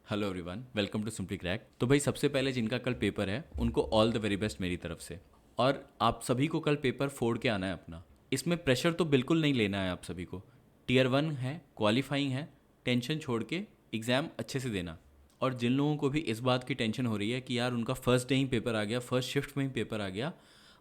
Hello everyone, welcome to Simply Crack. तो भाई सबसे पहले जिनका कल पेपर है उनको ऑल द वेरी बेस्ट मेरी तरफ से। और आप सभी को कल पेपर फोड़ के आना है अपना। इसमें प्रेशर तो बिल्कुल नहीं लेना है आप सभी को। टीयर वन है, क्वालिफाइंग है, टेंशन छोड़ के एग्ज़ाम अच्छे से देना। और जिन लोगों को भी इस बात की टेंशन हो रही है कि यार उनका फर्स्ट डे ही पेपर आ गया, फर्स्ट शिफ्ट में ही पेपर आ गया,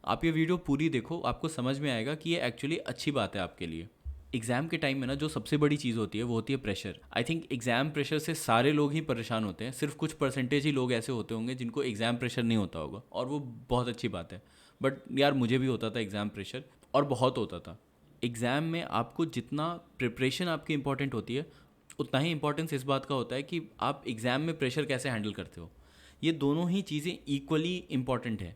आप ये वीडियो पूरी देखो, आपको समझ में आएगा कि ये एक्चुअली अच्छी बात है आपके लिए। एग्ज़ाम के टाइम में ना जो सबसे बड़ी चीज़ होती है वो होती है pressure. I think exam pressure से सारे लोग ही परेशान होते हैं, सिर्फ कुछ परसेंटेज ही लोग ऐसे होते होंगे जिनको एग्ज़ाम प्रेशर नहीं होता होगा, और वो बहुत अच्छी बात है। बट यार मुझे भी होता था एग्ज़ाम प्रेशर, और बहुत होता था। एग्ज़ाम में आपको जितना प्रिपरेशन आपकी इंपॉर्टेंट होती है, उतना ही इंपॉर्टेंस इस बात का होता है कि आप एग्ज़ाम में प्रेशर कैसे हैंडल करते हो। ये दोनों ही चीज़ें इक्वली इम्पॉर्टेंट है।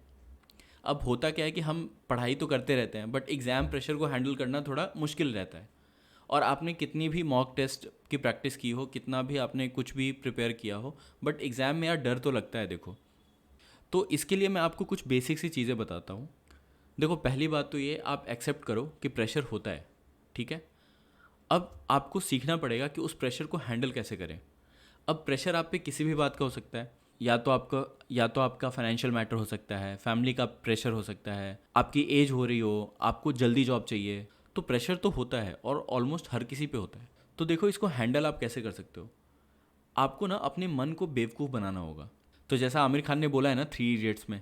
अब होता क्या है कि हम पढ़ाई तो करते रहते हैं, बट एग्ज़ाम प्रेशर को हैंडल करना थोड़ा मुश्किल रहता है। और आपने कितनी भी मॉक टेस्ट की प्रैक्टिस की हो, कितना भी आपने कुछ भी प्रिपेयर किया हो, बट एग्ज़ाम में यार डर तो लगता है। देखो, तो इसके लिए मैं आपको कुछ बेसिक सी चीज़ें बताता हूँ। देखो, पहली बात तो ये, आप एक्सेप्ट करो कि प्रेशर होता है, ठीक है। अब आपको सीखना पड़ेगा कि उस प्रेशर को हैंडल कैसे करें। अब प्रेशर आप पे किसी भी बात का हो सकता है। या तो आपका फाइनेंशियल मैटर हो सकता है, फैमिली का प्रेशर हो सकता है, आपकी एज हो रही हो, आपको जल्दी जॉब चाहिए। तो प्रेशर तो होता है और ऑलमोस्ट हर किसी पे होता है। तो देखो, इसको हैंडल आप कैसे कर सकते हो। आपको ना अपने मन को बेवकूफ़ बनाना होगा। तो जैसा आमिर खान ने बोला है ना थ्री इडियट्स में,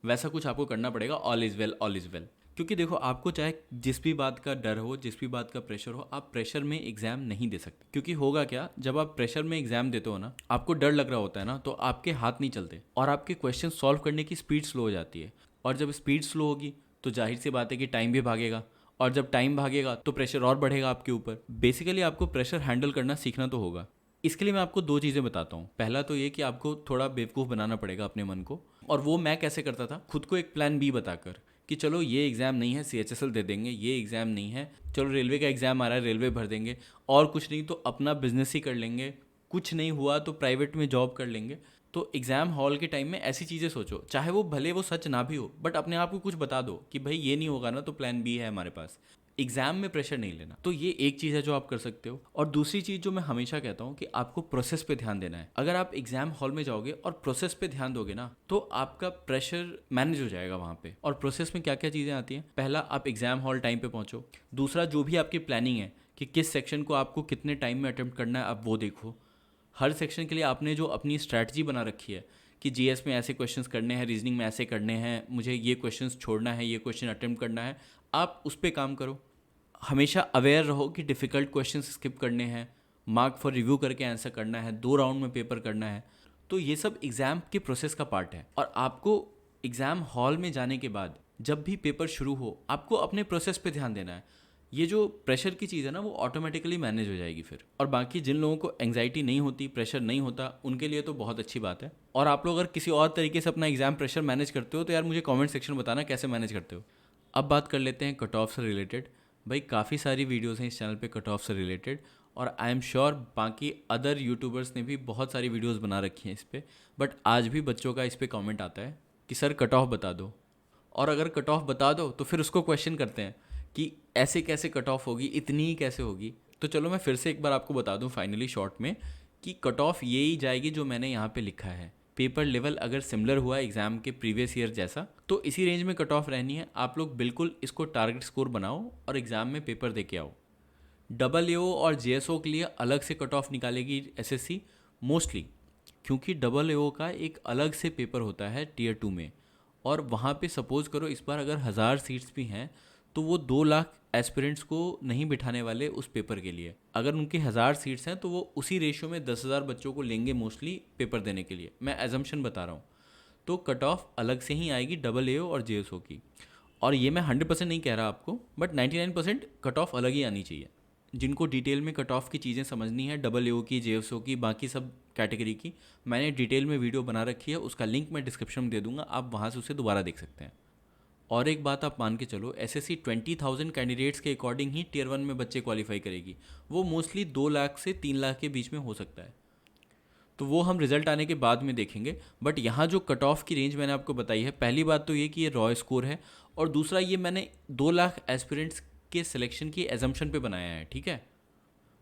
वैसा कुछ आपको करना पड़ेगा। All is well, all is well. क्योंकि देखो, आपको चाहे जिस भी बात का डर हो, जिस भी बात का प्रेशर हो, आप प्रेशर में एग्ज़ाम नहीं दे सकते। क्योंकि होगा क्या, जब आप प्रेशर में एग्ज़ाम देते हो ना, आपको डर लग रहा होता है ना, तो आपके हाथ नहीं चलते और आपके क्वेश्चन सॉल्व करने की स्पीड स्लो हो जाती है। और जब स्पीड स्लो होगी तो जाहिर सी बात है कि टाइम भी भागेगा, और जब टाइम भागेगा तो प्रेशर और बढ़ेगा आपके ऊपर। बेसिकली आपको प्रेशर हैंडल करना सीखना तो होगा। इसके लिए मैं आपको दो चीज़ें बताता हूँ। पहला तो ये कि आपको थोड़ा बेवकूफ़ बनाना पड़ेगा अपने मन को। और वो मैं कैसे करता था, खुद को एक प्लान बी बताकर कि चलो ये एग्ज़ाम नहीं है, CHSL दे देंगे। ये एग्ज़ाम नहीं है, चलो रेलवे का एग्ज़ाम आ रहा है, रेलवे भर देंगे। और कुछ नहीं तो अपना बिजनेस ही कर लेंगे। कुछ नहीं हुआ तो प्राइवेट में जॉब कर लेंगे। तो एग्ज़ाम हॉल के टाइम में ऐसी चीज़ें सोचो, चाहे वो भले वो सच ना भी हो, बट अपने आप को कुछ बता दो कि भाई ये नहीं होगा ना तो प्लान बी है हमारे पास। एग्जाम में प्रेशर नहीं लेना। तो ये एक चीज़ है जो आप कर सकते हो। और दूसरी चीज़ जो मैं हमेशा कहता हूँ कि आपको प्रोसेस पे ध्यान देना है। अगर आप एग्जाम हॉल में जाओगे और प्रोसेस पे ध्यान दोगे ना, तो आपका प्रेशर मैनेज हो जाएगा वहाँ पे। और प्रोसेस में क्या क्या चीज़ें आती हैं, पहला, आप एग्जाम हॉल टाइम पे पहुँचो। दूसरा, जो भी आपकी प्लानिंग है कि किस सेक्शन को आपको कितने टाइम में अटेम्प्ट करना है, आप वो देखो। हर सेक्शन के लिए आपने जो अपनी स्ट्रैटेजी बना रखी है कि जीएस में ऐसे क्वेश्चंस करने हैं, रीजनिंग में ऐसे करने हैं, मुझे ये क्वेश्चंस छोड़ना है, ये क्वेश्चन अटेम्प्ट करना है, आप उस पर काम करो। हमेशा अवेयर रहो कि डिफ़िकल्ट क्वेश्चन स्किप करने हैं, मार्क फॉर रिव्यू करके आंसर करना है, 2 राउंड में पेपर करना है। तो ये सब एग्ज़ाम के प्रोसेस का पार्ट है। और आपको एग्ज़ाम हॉल में जाने के बाद जब भी पेपर शुरू हो, आपको अपने प्रोसेस पे ध्यान देना है। ये जो प्रेशर की चीज़ है ना, वो ऑटोमेटिकली मैनेज हो जाएगी फिर। और बाकी जिन लोगों को एंग्जाइटी नहीं होती, प्रेशर नहीं होता, उनके लिए तो बहुत अच्छी बात है। और आप लोग अगर किसी और तरीके से अपना एग्ज़ाम प्रेशर मैनेज करते हो तो यार मुझे कमेंट सेक्शन में बताना कैसे मैनेज करते हो। अब बात कर लेते हैं कट ऑफ से रिलेटेड। भाई काफ़ी सारी वीडियोस हैं इस चैनल पे कट ऑफ से रिलेटेड, और आई एम श्योर बाकी अदर यूट्यूबर्स ने भी बहुत सारी वीडियोस बना रखी हैं इस पे। बट आज भी बच्चों का इस पे कमेंट आता है कि सर कट ऑफ बता दो। और अगर कट ऑफ बता दो तो फिर उसको क्वेश्चन करते हैं कि ऐसे कैसे कट ऑफ होगी, इतनी ही कैसे होगी। तो चलो मैं फिर से एक बार आपको बता दूं फाइनली शॉर्ट में कि कट ऑफ ये ही जाएगी जो मैंने यहाँ पे लिखा है। पेपर लेवल अगर सिमिलर हुआ एग्ज़ाम के प्रीवियस ईयर जैसा, तो इसी रेंज में कट ऑफ रहनी है। आप लोग बिल्कुल इसको टारगेट स्कोर बनाओ और एग्ज़ाम में पेपर दे के आओ। डबल एओ और जेएसओ के लिए अलग से कट ऑफ निकालेगी एसएससी मोस्टली, क्योंकि डबल एओ का एक अलग से पेपर होता है टीयर 2 में। और वहाँ पे सपोज़ करो इस बार अगर 1000 सीट्स भी हैं, तो वो 2 लाख एस्पिरेंट्स को नहीं बिठाने वाले उस पेपर के लिए। अगर उनकी 1000 सीट्स हैं तो वो उसी रेशियो में 10,000 बच्चों को लेंगे मोस्टली पेपर देने के लिए। मैं एजम्पशन बता रहा हूँ। तो कट ऑफ अलग से ही आएगी डबल एओ और जेएसओ की। और ये मैं 100% नहीं कह रहा आपको, बट 99% कट ऑफ अलग ही आनी चाहिए। जिनको डिटेल में कट ऑफ की चीज़ें समझनी है, डबल एओ की, जेएसओ की, बाकी सब कैटेगरी की, मैंने डिटेल में वीडियो बना रखी है। उसका लिंक मैं डिस्क्रिप्शन में दे दूंगा, आप वहाँ से उसे दोबारा देख सकते हैं। और एक बात आप मान के चलो, एसएससी 20,000 कैंडिडेट्स के अकॉर्डिंग ही टीयर 1 में बच्चे क्वालिफाई करेगी। वो मोस्टली 2 लाख से 3 लाख के बीच में हो सकता है। तो वो हम रिजल्ट आने के बाद में देखेंगे। बट यहाँ जो कट ऑफ की रेंज मैंने आपको बताई है, पहली बात तो ये कि ये रॉ स्कोर है, और दूसरा ये मैंने 2 लाख एस्पिरेंट्स के सिलेक्शन की एजम्पशन पे बनाया है, ठीक है।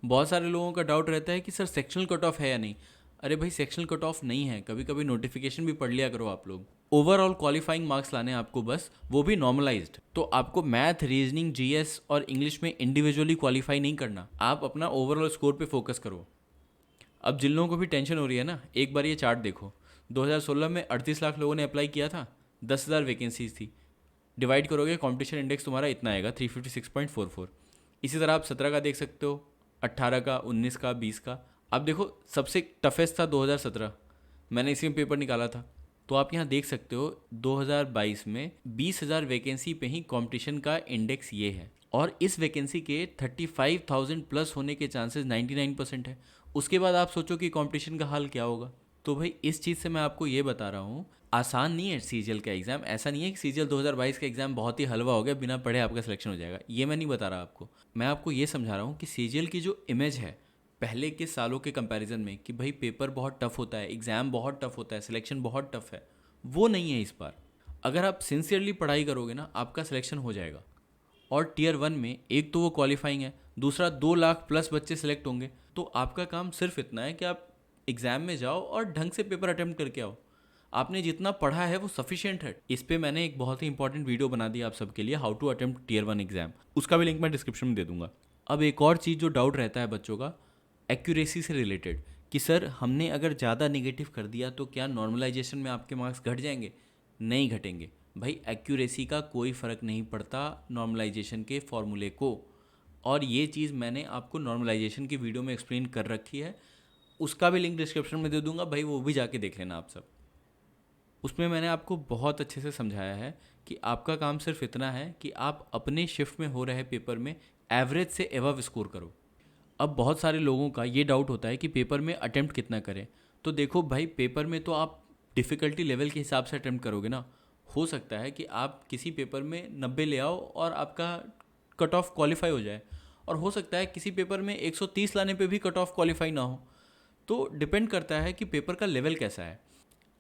बहुत सारे लोगों का डाउट रहता है कि सर सेक्शनल कट ऑफ है या नहीं। अरे भाई सेक्शनल कट ऑफ नहीं है, कभी कभी नोटिफिकेशन भी पढ़ लिया करो आप लोग। ओवरऑल क्वालिफाइंग मार्क्स लाने हैं आपको बस, वो भी नॉर्मलाइज्ड। तो आपको मैथ, रीजनिंग, जीएस और इंग्लिश में इंडिविजुअली क्वालिफाई नहीं करना, आप अपना ओवरऑल स्कोर पे फोकस करो। अब जिन लोगों को भी टेंशन हो रही है ना, एक बार ये चार्ट देखो। 2016 में 38 लाख लोगों ने अप्लाई किया था, 10,000 वैकेंसीज थी। डिवाइड करोगे कंपटीशन इंडेक्स तुम्हारा इतना आएगा 356.44। इसी तरह आप 17 का देख सकते हो, 18 का, 19 का, 20 का। अब देखो सबसे टफेस्ट था 2017, मैंने इसी में पेपर निकाला था। तो आप यहाँ देख सकते हो 2022 में 20,000 वैकेंसी पे ही कंपटीशन का इंडेक्स ये है, और इस वैकेंसी के 35,000 प्लस होने के चांसेस 99% है। उसके बाद आप सोचो कि कंपटीशन का हाल क्या होगा। तो भाई इस चीज़ से मैं आपको ये बता रहा हूँ, आसान नहीं है सीजीएल का एग्ज़ाम। ऐसा नहीं है कि सीजीएल 2022 का एग्ज़ाम बहुत ही हलवा हो गया, बिना पढ़े आपका सिलेक्शन हो जाएगा, ये मैं नहीं बता रहा आपको। मैं आपको ये समझा रहा हूँ कि सीजीएल की जो इमेज है पहले के सालों के कंपैरिजन में, कि भाई पेपर बहुत टफ होता है, एग्ज़ाम बहुत टफ होता है, सिलेक्शन बहुत टफ है, वो नहीं है इस बार। अगर आप सिंसियरली पढ़ाई करोगे ना, आपका सिलेक्शन हो जाएगा। और टीयर 1 में एक तो वो क्वालिफाइंग है, दूसरा 2 लाख प्लस बच्चे सेलेक्ट होंगे। तो आपका काम सिर्फ इतना है कि आप एग्ज़ाम में जाओ और ढंग से पेपर अटेम्प्ट करके आओ। आपने जितना पढ़ा है वो सफिशिएंट है। इस पे मैंने एक बहुत ही इंपॉर्टेंट वीडियो बना दिया आप सबके लिए, how to attempt tier 1 exam, उसका भी लिंक मैं डिस्क्रिप्शन में दे दूंगा। अब एक और चीज़ जो डाउट रहता है बच्चों का, एक्यूरेसी से रिलेटेड, कि सर हमने अगर ज़्यादा निगेटिव कर दिया तो क्या नॉर्मलाइजेशन में आपके मार्क्स घट जाएंगे? नहीं घटेंगे भाई, एक्यूरेसी का कोई फ़र्क नहीं पड़ता नॉर्मलाइजेशन के फॉर्मूले को। और ये चीज़ मैंने आपको नॉर्मलाइजेशन की वीडियो में एक्सप्लेन कर रखी है, उसका भी लिंक डिस्क्रिप्शन में दे दूंगा भाई, वो भी जाके देख लेना आप सब। उसमें मैंने आपको बहुत अच्छे से समझाया है कि आपका काम सिर्फ इतना है कि आप अपने शिफ्ट में हो रहे पेपर में एवरेज से एवव स्कोर करो। अब बहुत सारे लोगों का ये डाउट होता है कि पेपर में अटेम्प्ट कितना करें। तो देखो भाई, पेपर में तो आप डिफ़िकल्टी लेवल के हिसाब से अटेम्प्ट करोगे ना। हो सकता है कि आप किसी पेपर में 90 ले आओ और आपका कट ऑफ क्वालिफाई हो जाए, और हो सकता है किसी पेपर में 130 लाने पे भी कट ऑफ क्वालिफाई ना हो। तो डिपेंड करता है कि पेपर का लेवल कैसा है।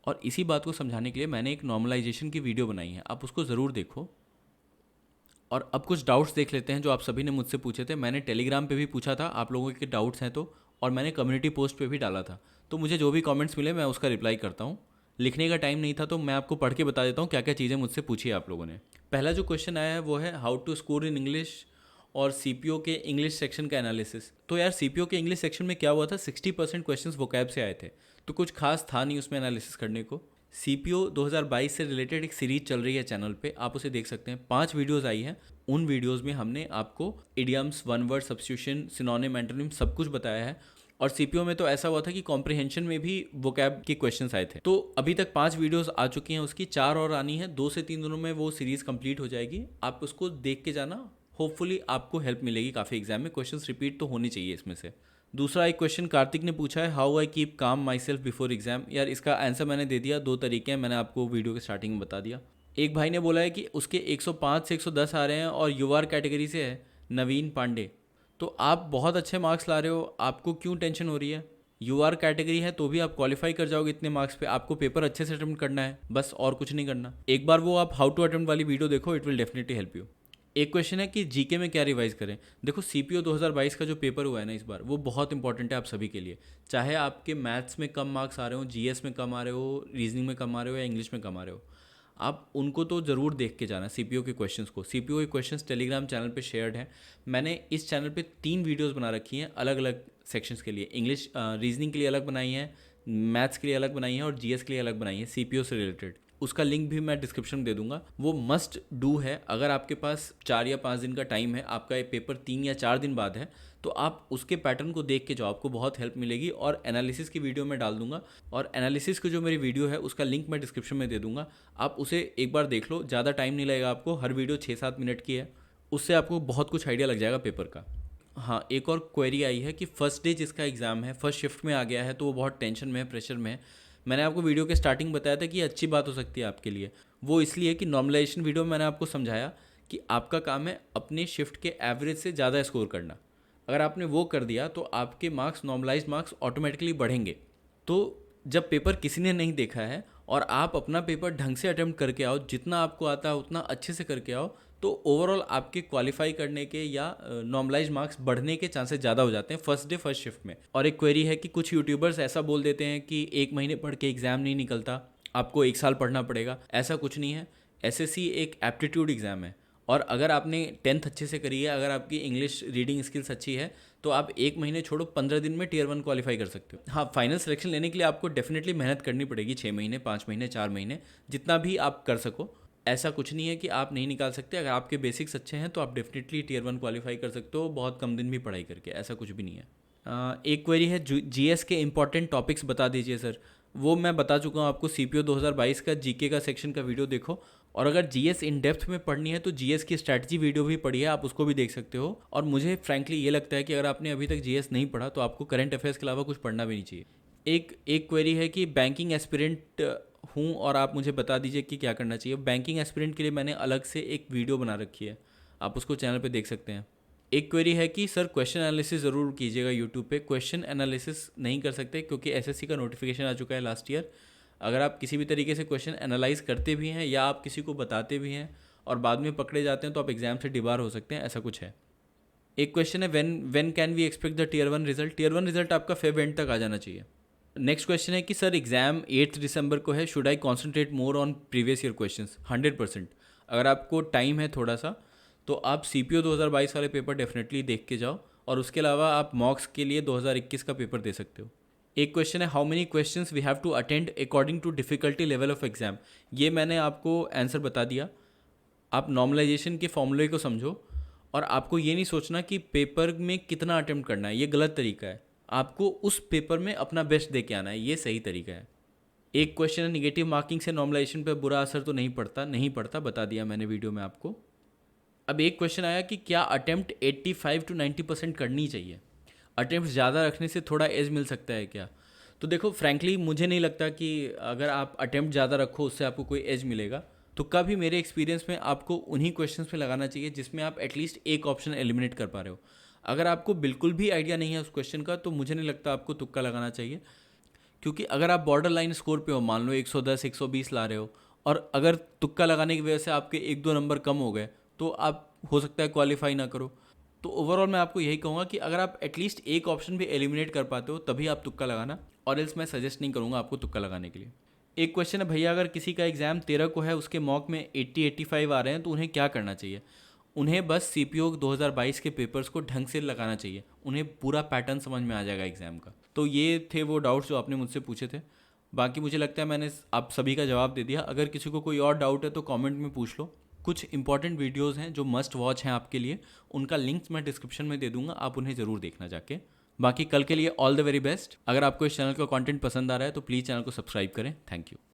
और इसी बात को समझाने के लिए मैंने एक नॉर्मलाइजेशन की वीडियो बनाई है, आप उसको ज़रूर देखो। और अब कुछ डाउट्स देख लेते हैं जो आप सभी ने मुझसे पूछे थे। मैंने टेलीग्राम पे भी पूछा था आप लोगों के डाउट्स हैं तो, और मैंने कम्युनिटी पोस्ट पे भी डाला था। तो मुझे जो भी कमेंट्स मिले मैं उसका रिप्लाई करता हूँ। लिखने का टाइम नहीं था तो मैं आपको पढ़ के बता देता हूँ क्या क्या चीज़ें मुझसे पूछी है आप लोगों ने। पहला जो क्वेश्चन आया है वो है how to score in English और सीपीओ के इंग्लिश सेक्शन का एनालिसिस। तो यार सीपीओ के इंग्लिश सेक्शन में क्या हुआ था, 60% क्वेश्चन वोकैब से आए थे, तो कुछ खास था नहीं उसमें एनालिसिस करने को। सीपीओ 2022 से रिलेटेड एक सीरीज चल रही है चैनल पे, आप उसे देख सकते हैं। 5 वीडियोस आई हैं, उन वीडियोस में हमने आपको idioms, one word substitution, synonym, antonym सब कुछ बताया है। और सीपीओ में तो ऐसा हुआ था कि कॉम्प्रिहेंशन में भी वोकैब के क्वेश्चंस आए थे। तो अभी तक 5 वीडियोस आ चुकी हैं, उसकी 4 और आनी है। 2 से 3 दिनों में वो सीरीज कंप्लीट हो जाएगी, आप उसको देख के जाना। होपफुली आपको हेल्प मिलेगी काफ़ी एग्जाम में। क्वेश्चंस रिपीट तो होनी चाहिए इसमें से। दूसरा एक क्वेश्चन कार्तिक ने पूछा है, how I keep calm my self before exam. यार इसका आंसर मैंने दे दिया, 2 तरीके हैं, मैंने आपको वीडियो के स्टार्टिंग में बता दिया। एक भाई ने बोला है कि उसके 105 से 110 आ रहे हैं और यूआर कैटेगरी से है, नवीन पांडे। तो आप बहुत अच्छे मार्क्स ला रहे हो, आपको क्यों टेंशन हो रही है? यूआर कैटेगरी है तो भी आप क्वालिफाई कर जाओगे इतने मार्क्स पे। आपको पेपर अच्छे से अटेम्प्ट करना है बस, और कुछ नहीं करना। एक बार वो आप हाउ टू अटेम्प्ट वाली वीडियो देखो, it will definitely help you. एक क्वेश्चन है कि जीके में क्या रिवाइज करें। देखो सीपीओ 2022 का जो पेपर हुआ है ना इस बार, वो बहुत इंपॉर्टेंट है आप सभी के लिए। चाहे आपके मैथ्स में कम मार्क्स आ रहे हो, जीएस में कम आ रहे हो, रीजनिंग में कम आ रहे हो, या इंग्लिश में कम आ रहे हो, आप उनको तो ज़रूर देख के जाना सीपीओ के क्वेश्चंस को। सीपीओ के क्वेश्चंस टेलीग्राम चैनल पे शेयर्ड है। मैंने इस चैनल पे 3 वीडियोस बना रखी हैं अलग अलग सेक्शंस के लिए। इंग्लिश रीजनिंग के लिए अलग बनाई है, मैथ्स के लिए अलग बनाई है, और जीएस के लिए अलग बनाई है सीपीओ से रिलेटेड। उसका लिंक भी मैं डिस्क्रिप्शन में दे दूंगा। वो मस्ट डू है। अगर आपके पास 4 या 5 दिन का टाइम है, आपका ये पेपर 3 या 4 दिन बाद है, तो आप उसके पैटर्न को देख के जाओ, आपको बहुत हेल्प मिलेगी। और एनालिसिस की वीडियो मैं डाल दूंगा, और एनालिसिस की जो मेरी वीडियो है उसका लिंक मैं डिस्क्रिप्शन में दे दूंगा। आप उसे एक बार देख लो, ज़्यादा टाइम नहीं लगेगा आपको, हर वीडियो 6-7 मिनट की है। उससे आपको बहुत कुछ आइडिया लग जाएगा पेपर का। हाँ, एक और क्वेरी आई है कि फर्स्ट डे जिसका एग्ज़ाम है फर्स्ट शिफ्ट में आ गया है, तो वो बहुत टेंशन में है, प्रेशर में है। मैंने आपको वीडियो के स्टार्टिंग बताया था कि ये अच्छी बात हो सकती है आपके लिए। वो इसलिए कि नॉर्मलाइजेशन वीडियो में मैंने आपको समझाया कि आपका काम है अपने शिफ्ट के एवरेज से ज़्यादा स्कोर करना। अगर आपने वो कर दिया तो आपके मार्क्स, नॉर्मलाइज्ड मार्क्स ऑटोमेटिकली बढ़ेंगे। तो जब पेपर किसी ने नहीं देखा है और आप अपना पेपर ढंग से अटेम्प्ट करके आओ, जितना आपको आता है उतना अच्छे से करके आओ, तो ओवरऑल आपके क्वालिफाई करने के या नॉर्मलाइज मार्क्स बढ़ने के चांसेस ज़्यादा हो जाते हैं फर्स्ट डे फर्स्ट शिफ्ट में। और एक क्वेरी है कि कुछ यूट्यूबर्स ऐसा बोल देते हैं कि 1 महीने पढ़ के एग्ज़ाम नहीं निकलता, आपको 1 साल पढ़ना पड़ेगा। ऐसा कुछ नहीं है। एसएससी एक एप्टीट्यूड एग्ज़ाम है, और अगर आपने 10th अच्छे से करी है, अगर आपकी इंग्लिश रीडिंग स्किल्स अच्छी है, तो आप 1 महीने छोड़ो 15 दिन में Tier 1 क्वालिफाई कर सकते हो। हाँ, फाइनल सिलेक्शन लेने के लिए आपको डेफिनेटली मेहनत करनी पड़ेगी, 6 महीने 5 महीने 4 महीने, जितना भी आप कर सको। ऐसा कुछ नहीं है कि आप नहीं निकाल सकते। अगर आपके बेसिक्स अच्छे हैं तो आप डेफिनेटली Tier 1 क्वालिफाई कर सकते हो, बहुत कम दिन भी पढ़ाई करके, ऐसा कुछ भी नहीं है। एक क्वेरी है, जीएस के इंपॉर्टेंट टॉपिक्स बता दीजिए सर। वो मैं बता चुका हूँ आपको, सीपीओ 2022 का जीके का सेक्शन का वीडियो देखो। और अगर जीएस इन डेप्थ में पढ़नी है तो जीएस की स्ट्रैटेजी वीडियो भी पढ़ी है, आप उसको भी देख सकते हो। और मुझे फ्रैंकली ये लगता है कि अगर आपने अभी तक जीएस नहीं पढ़ा तो आपको करंट अफेयर्स के अलावा कुछ पढ़ना भी नहीं चाहिए। एक क्वेरी है कि बैंकिंग एस्पिरेंट हूँ और आप मुझे बता दीजिए कि क्या करना चाहिए। बैंकिंग एस्पिरेंट के लिए मैंने अलग से एक वीडियो बना रखी है, आप उसको चैनल पे देख सकते हैं। एक क्वेरी है कि सर क्वेश्चन एनालिसिस ज़रूर कीजिएगा यूट्यूब पे। क्वेश्चन एनालिसिस नहीं कर सकते क्योंकि एसएससी का नोटिफिकेशन आ चुका है लास्ट ईयर। अगर आप किसी भी तरीके से क्वेश्चन एनालाइज करते भी हैं या आप किसी को बताते भी हैं और बाद में पकड़े जाते हैं तो आप एग्जाम से डिबार हो सकते हैं, ऐसा कुछ है। एक क्वेश्चन है, when can we expect the Tier 1 result. Tier 1 result आपका फेब एंड तक आ जाना चाहिए। नेक्स्ट क्वेश्चन है कि सर एग्जाम 8 दिसंबर को है, should I concentrate more on previous year questions. 100%। अगर आपको टाइम है थोड़ा सा तो आप सीपीओ 2022 वाले पेपर डेफिनेटली देख के जाओ, और उसके अलावा आप मॉक्स के लिए 2021 का पेपर दे सकते हो। एक क्वेश्चन है, how many questions we have to attend according to difficulty level of exam. ये मैंने आपको आंसर बता दिया। आप नॉर्मलाइजेशन के फॉर्मूले को समझो, और आपको ये नहीं सोचना कि पेपर में कितना अटेम्प्ट करना है, ये गलत तरीका है। आपको उस पेपर में अपना बेस्ट दे के आना है, ये सही तरीका है। एक क्वेश्चन है, निगेटिव मार्किंग से नॉर्मलाइजेशन पे बुरा असर तो नहीं पड़ता। नहीं पड़ता, बता दिया मैंने वीडियो में आपको। अब एक क्वेश्चन आया कि क्या अटेम्प्ट 85 to 90% करनी चाहिए। अटेम्प्ट ज़्यादा रखने से थोड़ा एज मिल सकता है क्या? तो देखो फ्रैंकली मुझे नहीं लगता कि अगर आप अटेम्प्ट ज़्यादा रखो उससे आपको कोई एज मिलेगा। तो कभी मेरे एक्सपीरियंस में आपको उन्हीं क्वेश्चंस पे लगाना चाहिए जिसमें आप एटलीस्ट एक ऑप्शन एलिमिनेट कर पा रहे हो। अगर आपको बिल्कुल भी आइडिया नहीं है उस क्वेश्चन का तो मुझे नहीं लगता आपको तुक्का लगाना चाहिए, क्योंकि अगर आप बॉर्डर लाइन स्कोर पे हो, मान लो 110 120 ला रहे हो, और अगर तुक्का लगाने की वजह से आपके 1-2 नंबर कम हो गए तो आप हो सकता है क्वालिफाई ना करो। तो ओवरऑल मैं आपको यही कहूँगा कि अगर आप एटलीस्ट एक ऑप्शन भी एलिमिनेट कर पाते हो तभी आप तुक्का लगाना, और एल्स मैं सजेस्ट नहीं करूँगा आपको तुक्का लगाने के लिए। एक क्वेश्चन है, भैया अगर किसी का एग्ज़ाम 13 को है, उसके मॉक में 80-85 आ रहे हैं तो उन्हें क्या करना चाहिए। उन्हें बस सीपीओ 2022 के पेपर्स को ढंग से लगाना चाहिए, उन्हें पूरा पैटर्न समझ में आ जाएगा एग्ज़ाम का। तो ये थे वो डाउट्स जो आपने मुझसे पूछे थे। बाकी मुझे लगता है मैंने आप सभी का जवाब दे दिया। अगर किसी को कोई और डाउट है तो कमेंट में पूछ लो। कुछ इंपॉर्टेंट वीडियोस हैं जो मस्ट वॉच हैं आपके लिए, उनका लिंक्स मैं डिस्क्रिप्शन में दे दूंगा, आप उन्हें ज़रूर देखना जाके। बाकी कल के लिए ऑल द वेरी बेस्ट। अगर आपको इस चैनल का कंटेंट पसंद आ रहा है तो प्लीज़ चैनल को सब्सक्राइब करें। Thank you.